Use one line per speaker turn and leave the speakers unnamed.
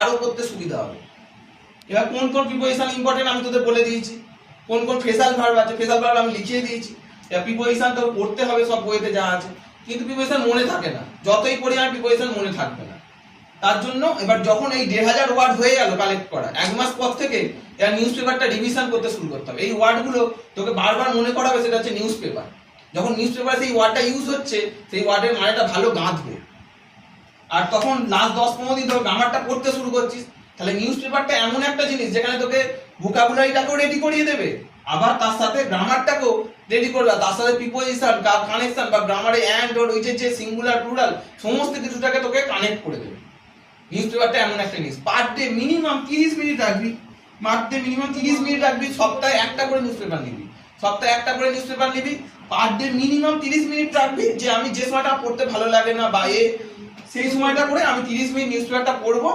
আরো করতে সুবিধা হবে। এবার কোন কোন প্রিপোজিশন ইম্পর্টেন্ট আমি তোদের বলে দিয়েছি, কোন কোন ফ্রেজাল ভার্ব আছে ফ্রেজাল ভার্ব আমি লিখিয়ে দিয়েছি। এবার প্রিপোজিশন তো পড়তে হবে, সব বইতে যা আছে, কিন্তু প্রিপোজিশন মনে থাকে না, যতই পড়ি আমার প্রিপোজিশন মনে থাকবে না। তার জন্য এবার যখন এই ১,৫০০ ওয়ার্ড হয়ে গেল কালেক্ট করা, ১ মাস পর থেকে এবার নিউজ পেপারটা রিভিশন করতে শুরু করতে হবে। এই ওয়ার্ডগুলো তোকে বারবার মনে করাবে, সেটা হচ্ছে নিউজ পেপার। যখন নিউজ পেপারে সেই ওয়ার্ডটা ইউজ হচ্ছে, সেই ওয়ার্ডের মানেটা ভালো গাঁথবে। আর তখন লাস্ট ১০-১৫ দিন ধরে গ্রামারটা পড়তে শুরু করছিস, তাহলে নিউজ পেপারটা এমন একটা জিনিস যেখানে তোকে ভোকাবুলারিটাকেও রেডি করিয়ে দেবে, আবার তার সাথে গ্রামারটাকেও রেডি করবে, তার সাথে প্রিপোজিশন, কানেকশন বা গ্রামারে অ্যান্ড ওর উইচের যে সিঙ্গুলার প্লুরাল সমস্ত কিছুটাকে তোকে কানেক্ট করে দেবে। নিউজ পেপারটা এমন একটা জিনিস, পার ডে মিনিমাম 30 মিনিট রাখবি, পার ডে মিনিমাম 30 মিনিট রাখবি, সপ্তাহে একটা করে নিউজ পেপার নিবি, সপ্তাহে একটা করে নিউজ পেপার নিবি, পার ডে মিনিমাম 30 মিনিট রাখবি। যে আমি যে সময়টা পড়তে ভালো লাগে না বা সেই সময়টা করে আমি 30 মিনিট নিউজ পেপারটা পড়বো,